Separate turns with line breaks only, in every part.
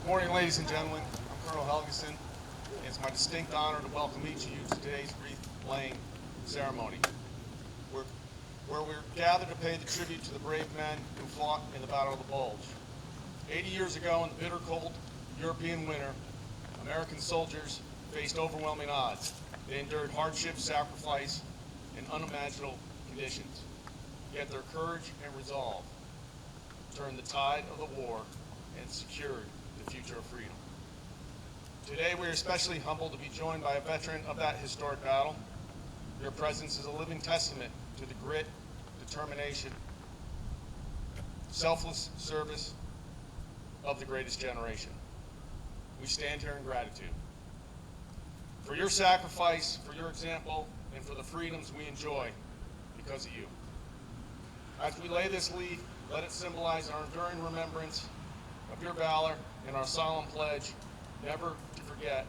Good morning, ladies and gentlemen. I'm Colonel Helgeson. It's my distinct honor to welcome each of you to today's wreath-laying ceremony, where we're gathered to pay the tribute to the brave men who fought in the Battle of the Bulge. 80 years ago, in the bitter cold European winter, American soldiers faced overwhelming odds. They endured hardship, sacrifice, and unimaginable conditions. Yet their courage and resolve turned the tide of the war and secured the future of freedom. Today, we are especially humbled to be joined by a veteran of that historic battle. Your presence is a living testament to the grit, determination, selfless service of the greatest generation. We stand here in gratitude for your sacrifice, for your example, and for the freedoms we enjoy because of you. As we lay this leaf, let it symbolize our enduring remembrance of your valor and our solemn pledge never to forget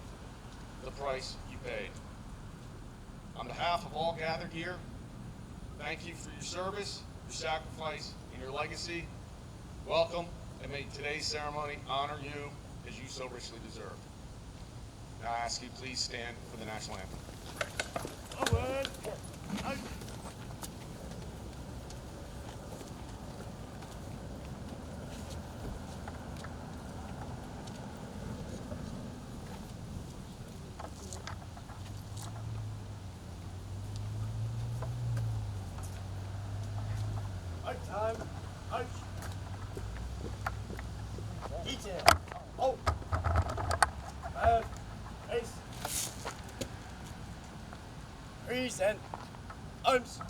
the price you paid. On behalf of all gathered here, thank you for your service, your sacrifice, and your legacy. Welcome, and may today's ceremony honor you as you so richly deserve. Now I ask you please stand for the national anthem.
Forward. Out. Time. Out. Detail. Oh. Ace. Freeze and arms.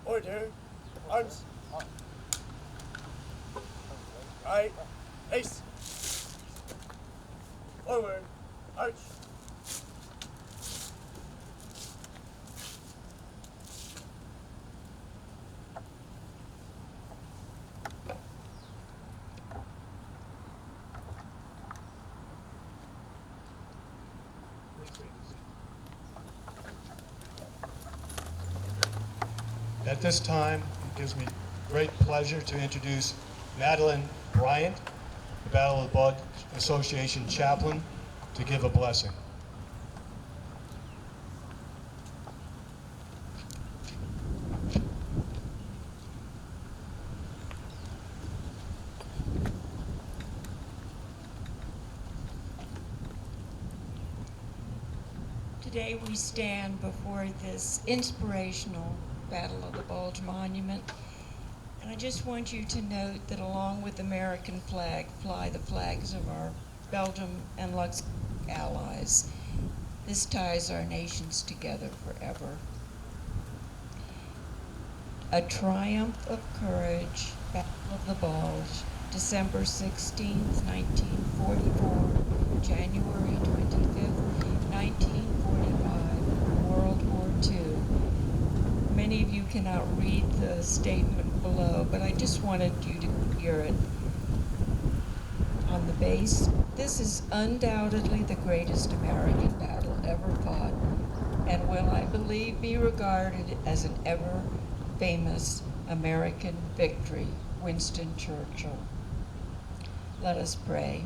Order. Arms. Right. Ace. Forward. Arch.
At this time, it gives me great pleasure to introduce Madeline Bryant, the Battle of the Bulge Association chaplain, to give a blessing.
Today we stand before this inspirational Battle of the Bulge Monument, and I just want you to note that along with the American flag fly the flags of our Belgium and Lux allies. This ties our nations together forever. A triumph of courage, Battle of the Bulge, December 16th, 1944, January 25th, 1945, World War II. Many of you cannot read the statement below, but I just wanted you to hear it on the bass. This is undoubtedly the greatest American battle ever fought, and will, I believe, be regarded as an ever famous American victory. Winston Churchill. Let us pray.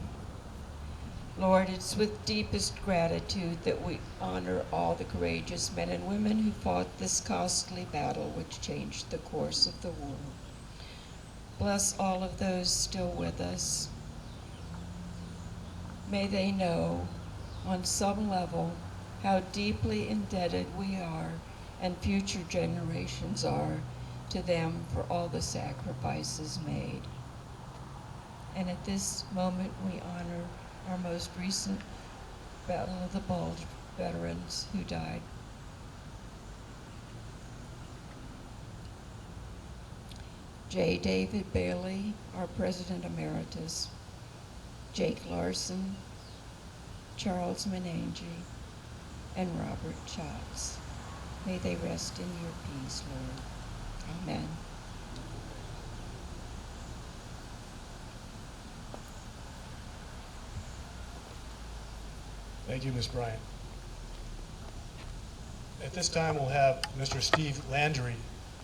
Lord, it's with deepest gratitude that we honor all the courageous men and women who fought this costly battle which changed the course of the war. Bless all of those still with us. May they know on some level how deeply indebted we are and future generations are to them for all the sacrifices made. And at this moment, we honor our most recent Battle of the Bulge veterans who died. J. David Bailey, our President Emeritus, Jake Larson, Charles Menangi, and Robert Schatz. May they rest in your peace, Lord. Amen.
Thank you, Ms. Bryant. At this time, we'll have Mr. Steve Landry,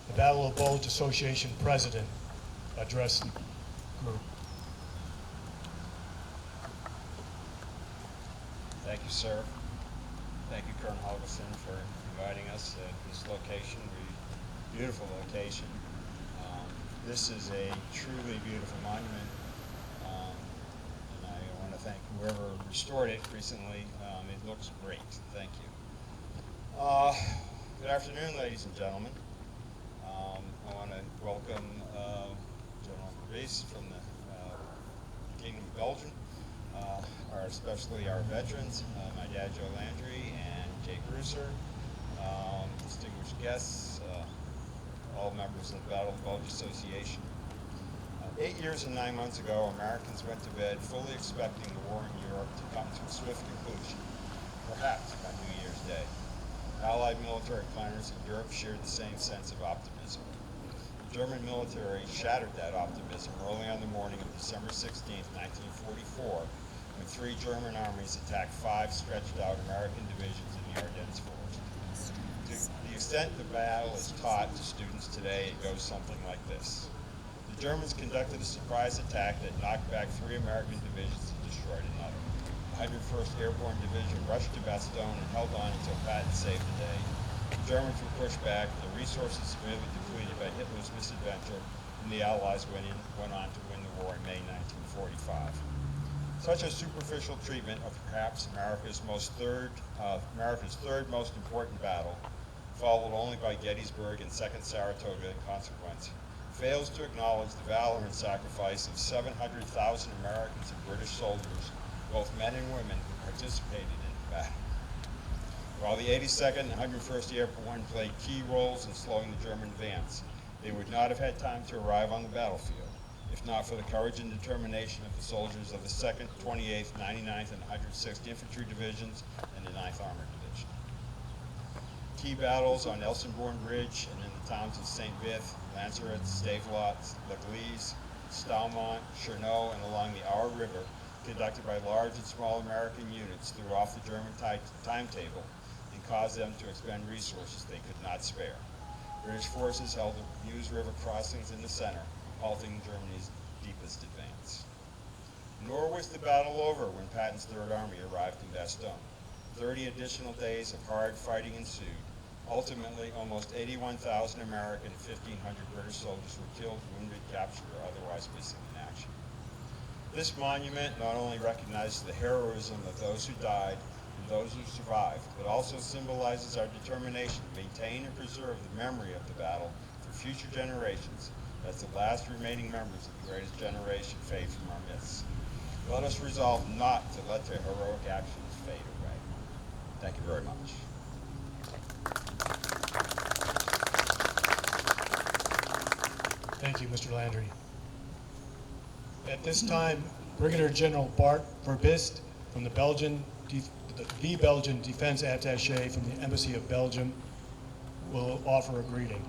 the Battle of Bulge Association President, address the group.
Thank you, sir. Thank you, Colonel Helgeson, for inviting us to this location, beautiful location. This is a truly beautiful monument, and I want to thank whoever restored it recently. It looks great. Thank you. Good afternoon, ladies and gentlemen. I want to welcome General Wreath from the Kingdom of Belgium, especially our veterans, my dad Joe Landry and Jake Ruser, distinguished guests, all members of the Battle of the Bulge Association. 8 years and 9 months ago, Americans went to bed fully expecting the war in Europe to come to a swift conclusion, perhaps by New Year's Day. Allied military planners in Europe shared the same sense of optimism. The German military shattered that optimism early on the morning of December 16, 1944, when 3 German armies attacked 5 stretched out American divisions in the Ardennes Forest. To the extent the battle is taught to students today, it goes something like this. The Germans conducted a surprise attack that knocked back 3 American divisions and destroyed another. The 101st Airborne Division rushed to Bastogne and held on until Patton saved the day. The Germans were pushed back, their resources severely depleted by Hitler's misadventure, and the Allies went on to win the war in May 1945. Such a superficial treatment of perhaps America's third most important battle, followed only by Gettysburg and Second Saratoga in consequence, fails to acknowledge the valor and sacrifice of 700,000 Americans and British soldiers, both men and women, who participated in the battle. While the 82nd and 101st Airborne played key roles in slowing the German advance, they would not have had time to arrive on the battlefield if not for the courage and determination of the soldiers of the 2nd, 28th, 99th, and 106th Infantry Divisions and the 9th Armored Division. Key battles on Elsonbourne Bridge and in the towns of St. Vith, Lanzaret, Stavelot, L'Eglise, Staumont, Chernow, and along the Our River, conducted by large and small American units, threw off the German timetable and caused them to expend resources they could not spare. British forces held the Meuse River crossings in the center, halting Germany's deepest advance. Nor was the battle over when Patton's Third Army arrived in Bastogne. 30 additional days of hard fighting ensued. Ultimately, almost 81,000 American and 1,500 British soldiers were killed, wounded, captured, or otherwise missing in action. This monument not only recognizes the heroism of those who died and those who survived, but also symbolizes our determination to maintain and preserve the memory of the battle for future generations, as the last remaining members of the greatest generation fade from our midst. Let us resolve not to let their heroic actions fade away. Thank you very much.
Thank you, Mr. Landry. At this time, Brigadier General Bart Verbist from the Belgian Defense Attaché from the Embassy of Belgium will offer a greeting.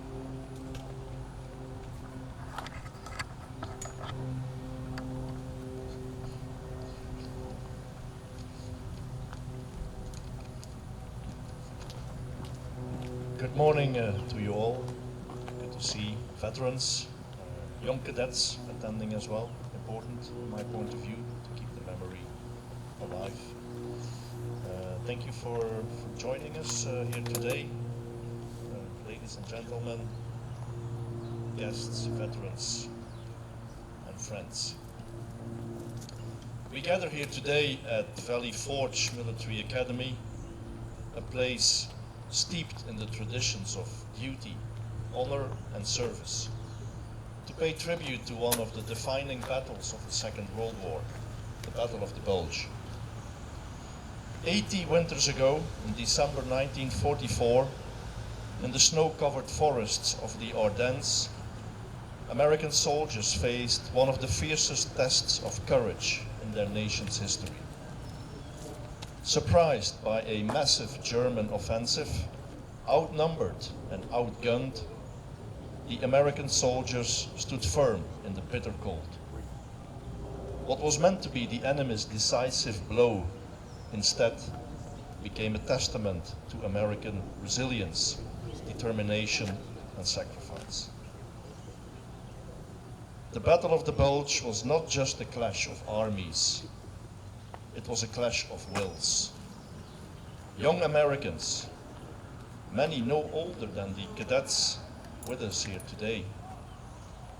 Good morning to you all. Good to see veterans, young cadets attending as well. Important, from my point of view, to keep the memory alive. Thank you for joining us here today. Ladies and gentlemen, guests, veterans, and friends. We gather here today at Valley Forge Military Academy, a place steeped in the traditions of duty, honor, and service, to pay tribute to one of the defining battles of the Second World War, the Battle of the Bulge. 80 winters ago, in December 1944, in the snow-covered forests of the Ardennes, American soldiers faced one of the fiercest tests of courage in their nation's history. Surprised by a massive German offensive, outnumbered and outgunned, the American soldiers stood firm in the bitter cold. What was meant to be the enemy's decisive blow instead became a testament to American resilience, determination, and sacrifice. The Battle of the Bulge was not just a clash of armies, it was a clash of wills. Young Americans, many no older than the cadets with us here today,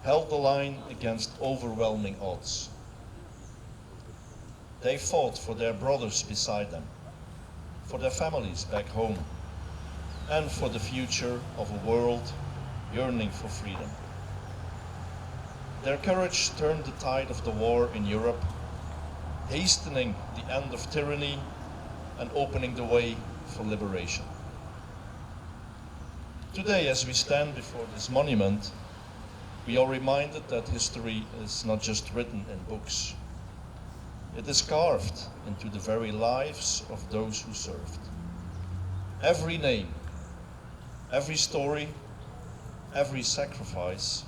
held the line against overwhelming odds. They fought for their brothers beside them, for their families back home, and for the future of a world yearning for freedom. Their courage turned the tide of the war in Europe, hastening the end of tyranny and opening the way for liberation. Today, as we stand before this monument, we are reminded that history is not just written in books. It is carved into the very lives of those who served. Every name, every story, every sacrifice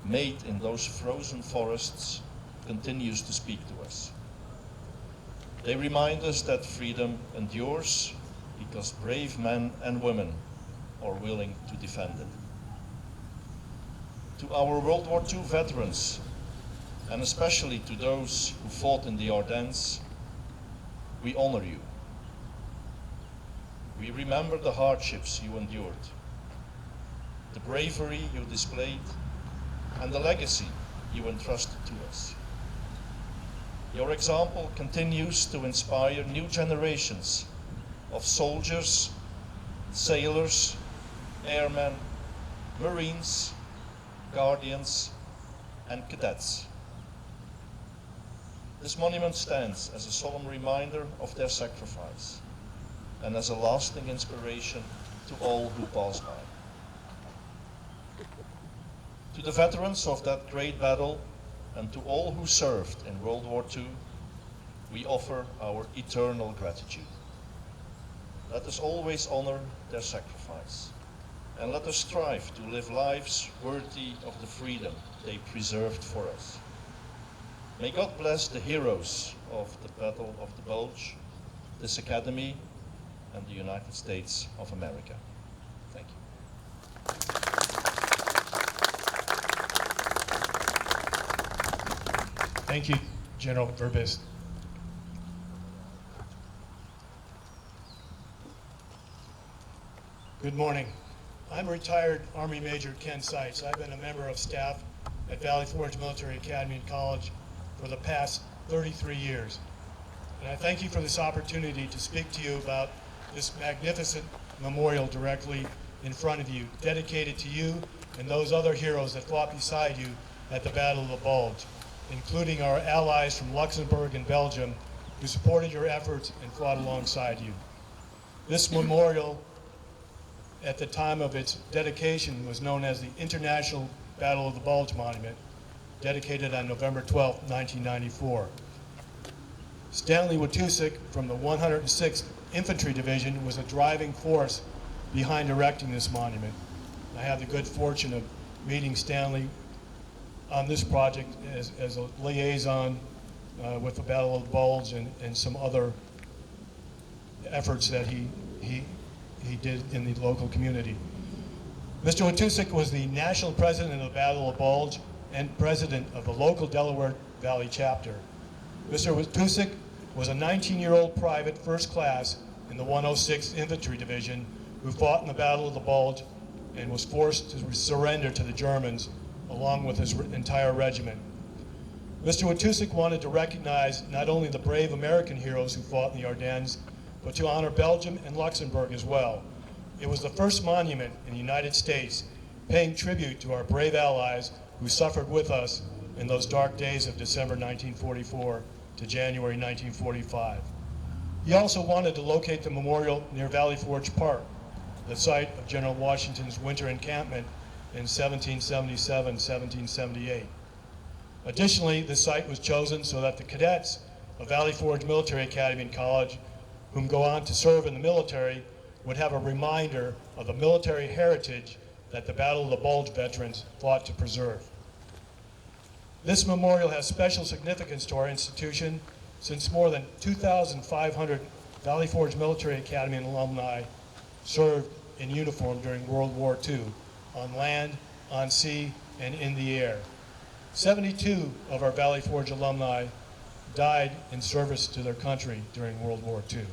made in those frozen forests continues to speak to us. They remind us that freedom endures because brave men and women are willing to defend it. To our World War II veterans, and especially to those who fought in the Ardennes, we honor you. We remember the hardships you endured, the bravery you displayed, and the legacy you entrusted to us. Your example continues to inspire new generations of soldiers, sailors, airmen, Marines, Guardians, and cadets. This monument stands as a solemn reminder of their sacrifice and as a lasting inspiration to all who pass by. To the veterans of that great battle and to all who served in World War II, we offer our eternal gratitude. Let us always honor their sacrifice, and let us strive to live lives worthy of the freedom they preserved for us. May God bless the heroes of the Battle of the Bulge, this Academy, and the United States of America. Thank you.
Thank you, General Verbist. Good morning. I'm retired Army Major Ken Seitz. I've been a member of staff at Valley Forge Military Academy and College for the past 33 years. And I thank you for this opportunity to speak to you about this magnificent memorial directly in front of you, dedicated to you and those other heroes that fought beside you at the Battle of the Bulge, including our allies from Luxembourg and Belgium who supported your efforts and fought alongside you. This memorial, at the time of its dedication, was known as the International Battle of the Bulge Monument, dedicated on November 12, 1994. Stanley Watusick from the 106th Infantry Division was a driving force behind erecting this monument. I had the good fortune of meeting Stanley on this project as a liaison with the Battle of the Bulge and some other efforts that he did in the local community. Mr. Watusik was the national president of the Battle of Bulge and president of the local Delaware Valley chapter. Mr. Watusik was a 19-year-old private first class in the 106th Infantry Division who fought in the Battle of the Bulge and was forced to surrender to the Germans along with his entire regiment. Mr. Watusik wanted to recognize not only the brave American heroes who fought in the Ardennes, but to honor Belgium and Luxembourg as well. It was the first monument in the United States paying tribute to our brave allies who suffered with us in those dark days of December 1944 to January 1945. He also wanted to locate the memorial near Valley Forge Park, the site of General Washington's winter encampment in 1777-1778. Additionally, the site was chosen so that the cadets of Valley Forge Military Academy and College, whom go on to serve in the military, would have a reminder of the military heritage that the Battle of the Bulge veterans fought to preserve. This memorial has special significance to our institution since more than 2,500 Valley Forge Military Academy alumni served in uniform during World War II, on land, on sea, and in the air. 72 of our Valley Forge alumni died in service to their country during World War II.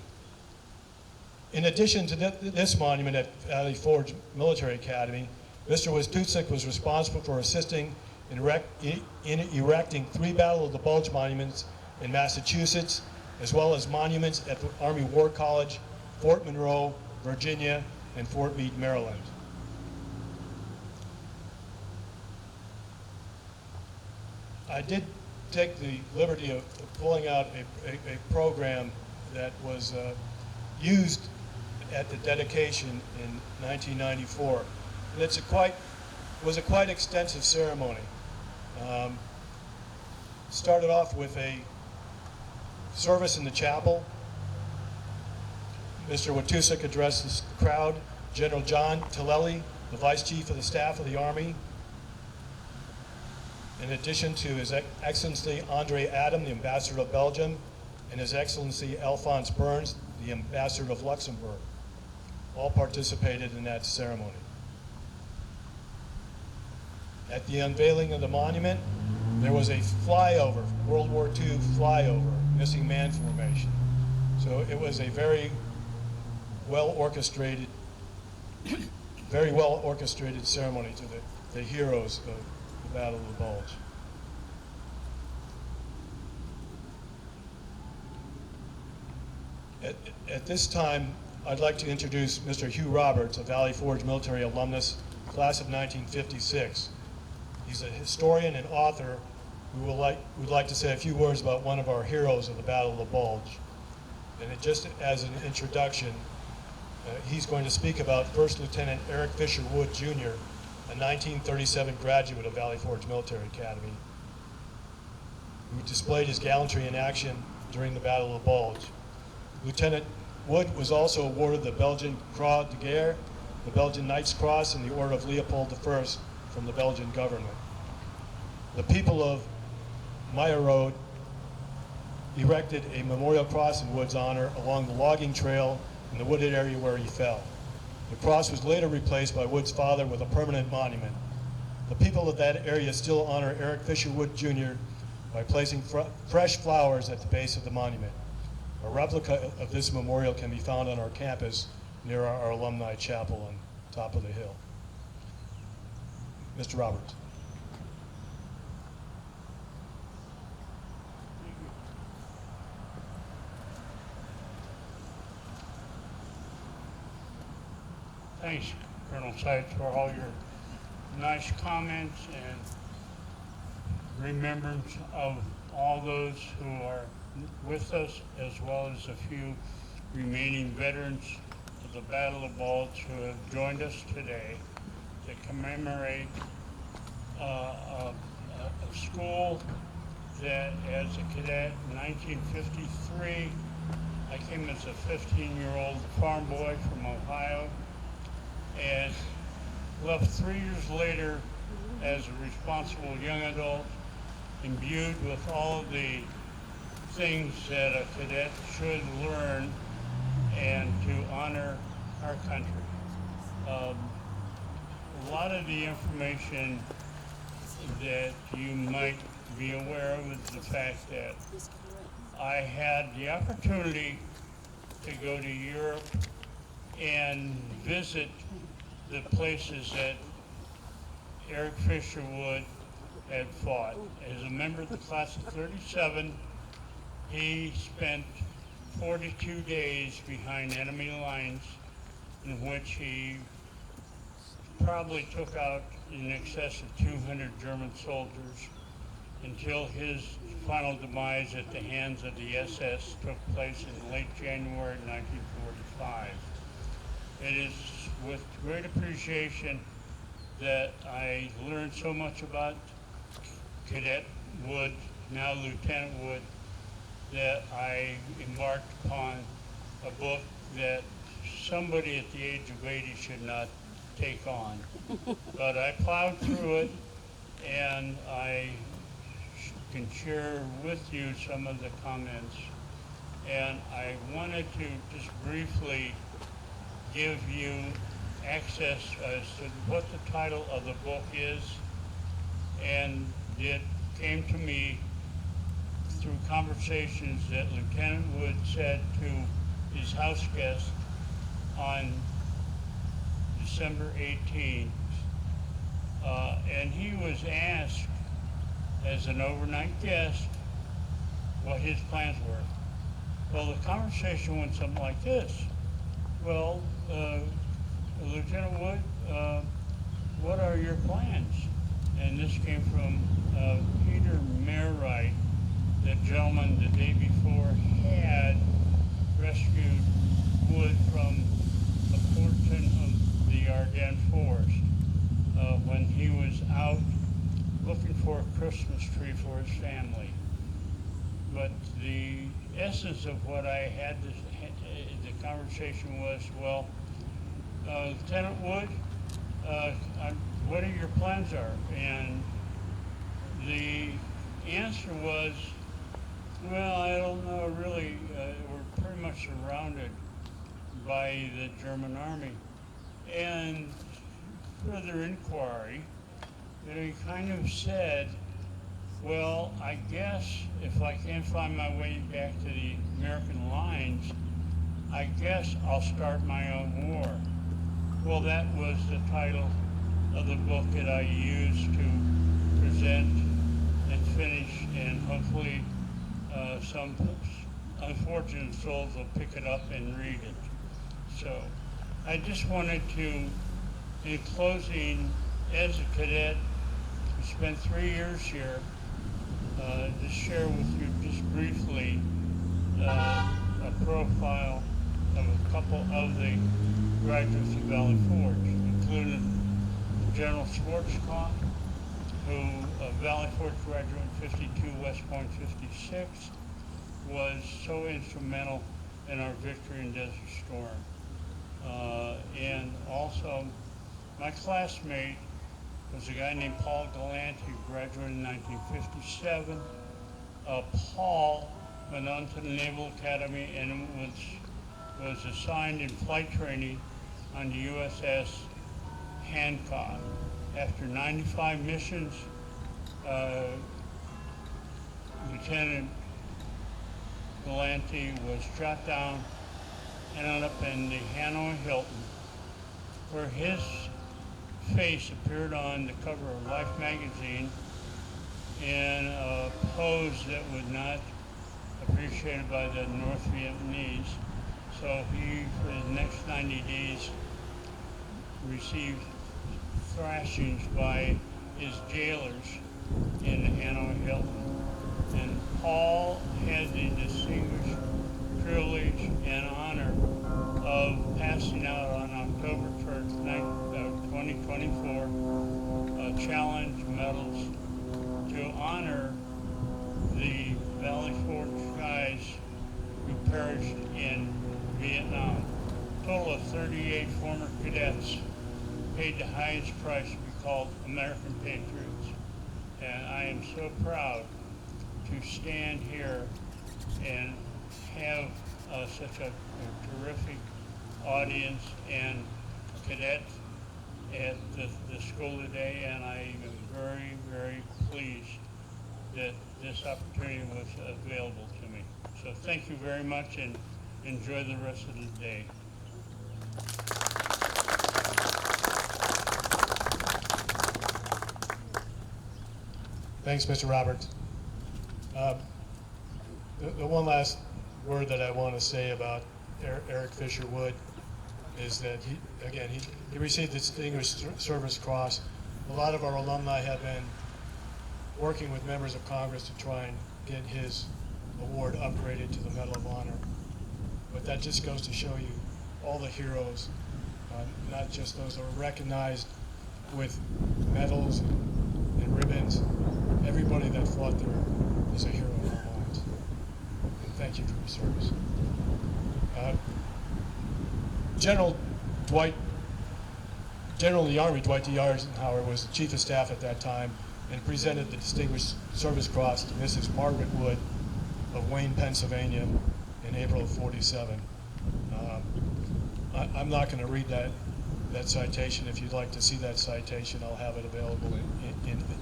In addition to this monument at Valley Forge Military Academy, Mr. Watusik was responsible for assisting in erecting 3 Battle of the Bulge monuments in Massachusetts, as well as monuments at the Army War College, Fort Monroe, Virginia, and Fort Meade, Maryland. I did take the liberty of pulling out a program that was used at the dedication in 1994. And was a quite extensive ceremony. Started off with a service in the chapel. Mr. Watusik addressed the crowd. General John Tillelly, the Vice Chief of the Staff of the Army, in addition to His Excellency Andre Adam, the Ambassador of Belgium, and His Excellency Alphonse Burns, the Ambassador of Luxembourg, all participated in that ceremony. At the unveiling of the monument, there was a flyover, World War II flyover, missing man formation. So it was a very well orchestrated ceremony to the heroes of the Battle of the Bulge. At this time, I'd like to introduce Mr. Hugh Roberts, a Valley Forge military alumnus, class of 1956. He's a historian and author who would like to say a few words about one of our heroes of the Battle of the Bulge. And just as an introduction, he's going to speak about First Lieutenant Eric Fisher Wood, Jr., a 1937 graduate of Valley Forge Military Academy, who displayed his gallantry in action during the Battle of the Bulge. Lieutenant Wood was also awarded the Belgian Croix de Guerre, the Belgian Knight's Cross, and the Order of Leopold I from the Belgian government. The people of Meyer Road erected a memorial cross in Wood's honor along the logging trail in the wooded area where he fell. The cross was later replaced by Wood's father with a permanent monument. The people of that area still honor Eric Fisher Wood, Jr. by placing fresh flowers at the base of the monument. A replica of this memorial can be found on our campus near our alumni chapel on top of the hill. Mr. Roberts.
Thanks, Colonel Seitz, for all your nice comments and remembrance of all those who are with us, as well as a few remaining veterans of the Battle of Bulge who have joined us today to commemorate a school that, as a cadet in 1953, I came as a 15-year-old farm boy from Ohio, and left 3 years later as a responsible young adult, imbued with all of the things that a cadet should learn and to honor our country. a lot of the information that you might be aware of is the fact that I had the opportunity to go to Europe and visit the places that Eric Fisherwood had fought. As a member of the class of 37, he spent 42 days behind enemy lines in which he probably took out in excess of 200 German soldiers until his final demise at the hands of the SS took place in late January 1945. It is with great appreciation that I learned so much about Cadet Wood, now Lieutenant Wood, that I embarked upon a book that somebody at the age of 80 should not take on. But I plowed through it, and I can share with you some of the comments. And I wanted to just briefly give you access as to what the title of the book is, and it came to me through conversations that Lieutenant Wood said to his house guest on December 18th. And he was asked as an overnight guest what his plans were. Well, the conversation went something like this. Well, Lieutenant Wood, what are your plans? And this came from Peter Merright, the gentleman the day before had rescued Wood from a portion of the Ardennes forest when he was out looking for a Christmas tree for his family. But the essence of what I had, the conversation was, well, Lieutenant Wood, what are your plans are? And the answer was, well, I don't know, really, we're pretty much surrounded by the German army. And further inquiry, he kind of said, well, I guess if I can't find my way back to the American lines, I guess I'll start my own war. Well, that was the title of the book that I used to present and finish, and hopefully some unfortunate souls will pick it up and read it. So I just wanted to, in closing, as a cadet who spent 3 years here, just share with you just briefly a profile of a couple of the graduates of Valley Forge, including General Schwarzkopf, who Valley Forge graduate 52, West Point 56, was so instrumental in our victory in Desert Storm. And also, my classmate was a guy named Paul Gallant, who graduated in 1957. Paul went on to the Naval Academy and was assigned in flight training on the USS Hancock. After 95 missions, Lieutenant Galante was shot down and ended up in the Hanoi Hilton, where his face appeared on the cover of Life magazine in a pose that was not appreciated by the North Vietnamese. So he, for the next 90 days, received thrashings by his jailers in the Hanoi Hilton. And Paul had the distinguished privilege and honor of passing out on October 1st, 2024, challenge medals to honor the Valley Forge guys who perished in Vietnam. A total of 38 former cadets paid the highest price to be called American patriots. And I am so proud to stand here and have such a terrific audience and cadet at the school today, and I am very, very pleased that this opportunity was available to me. So thank you very much, and enjoy the rest of the day.
Thanks, Mr. Roberts. The one last word that I want to say about Eric Fisher Wood is that he received the Distinguished Service Cross. A lot of our alumni have been working with members of Congress to try and get his award upgraded to the Medal of Honor. But that just goes to show you all the heroes, not just those that are recognized with medals and ribbons. Everybody that fought there is a hero in our minds. And thank you for your service. General of the Army, Dwight D. Eisenhower, was the Chief of Staff at that time and presented the Distinguished Service Cross to Mrs. Margaret Wood of Wayne, Pennsylvania in April of '47. I'm not going to read that citation. If you'd like to see that citation, I'll have it available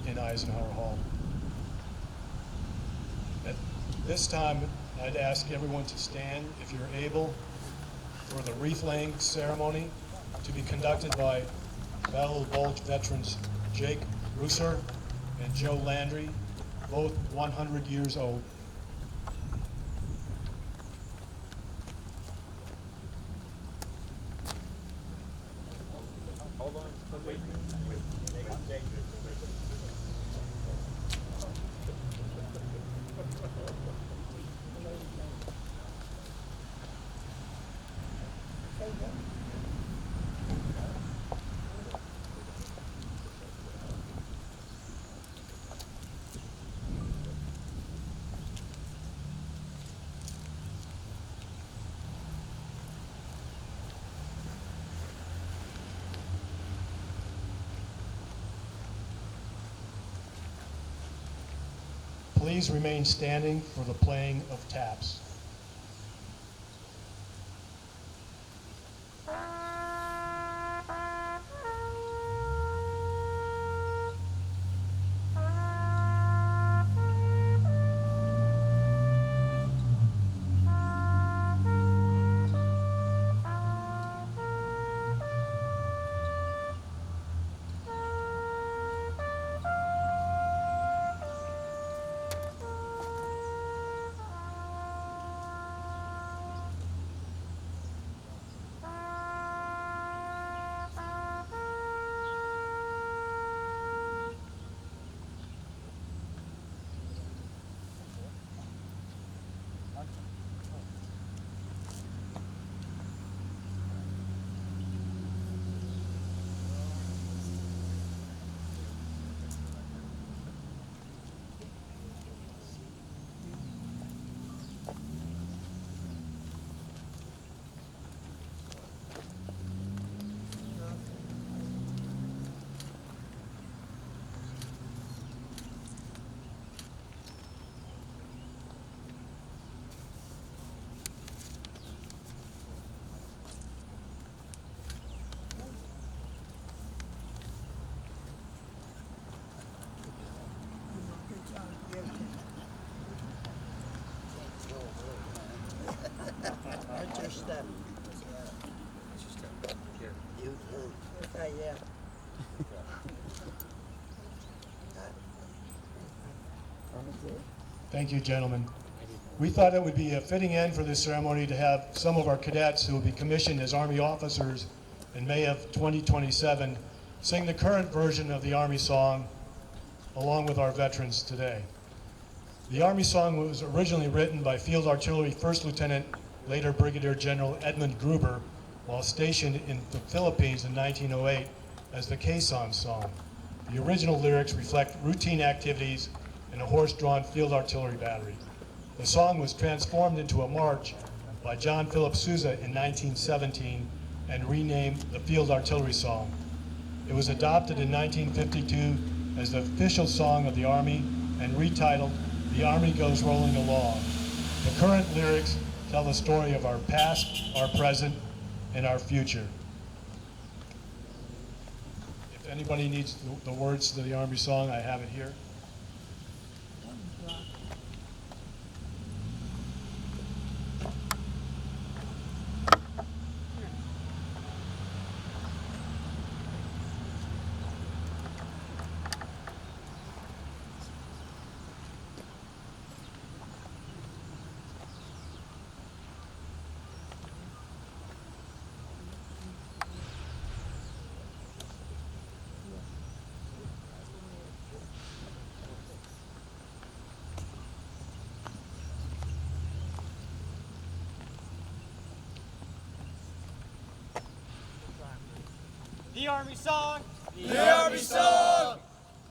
in Eisenhower Hall. At this time, I'd ask everyone to stand, if you're able, for the wreath laying ceremony to be conducted by Battle of the Bulge veterans Jake Ruser and Joe Landry, both 100 years old. Please remain standing for the playing of taps.
That's your step. You, yeah.
Thank you, gentlemen. We thought it would be a fitting end for this ceremony to have some of our cadets who will be commissioned as Army officers in May of 2027 sing the current version of the Army song along with our veterans today. The Army song was originally written by Field Artillery First Lieutenant, later Brigadier General Edmund Gruber, while stationed in the Philippines in 1908 as the Quezon song. The original lyrics reflect routine activities in a horse-drawn field artillery battery. The song was transformed into a march by John Philip Sousa in 1917 and renamed the Field Artillery Song. It was adopted in 1952 as the official song of the Army and retitled The Army Goes Rolling Along. The current lyrics tell the story of our past, our present, and our future. anybody needs the words to the Army song, I have it here.
The Army song! The Army song!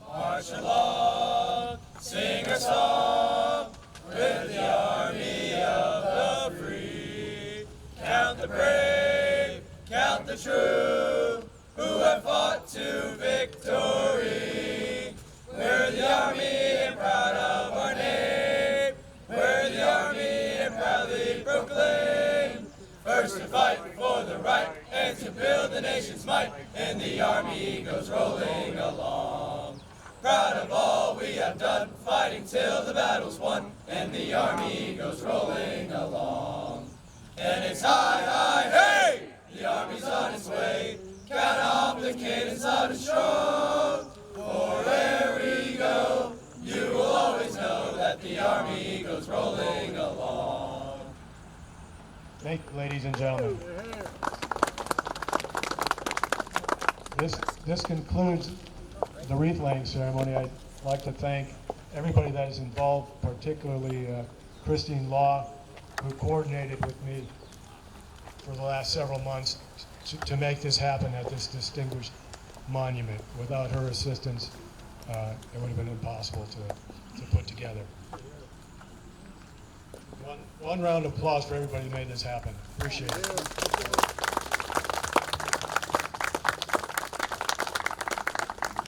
March along, sing a song with the army of the free. Count the brave, count the true, who have fought to victory. We're the army and proud of our name. We're the army and proudly proclaim. First to fight for the right and to build the nation's might, and the army goes rolling along. Proud of all we have done, fighting till the battle's won, and the army goes rolling along. And it's high, high, hey! The army's on its way. Count off the cannons loud and strong. For where we go, you will always know that the army goes rolling along.
Thank you, ladies and gentlemen. This concludes the wreath laying ceremony. I'd like to thank everybody that is involved, particularly Christine Law, who coordinated with me for the last several months to make this happen at this distinguished monument. Without her assistance, it would have been impossible to put together. One round of applause for everybody who made this happen. Appreciate it.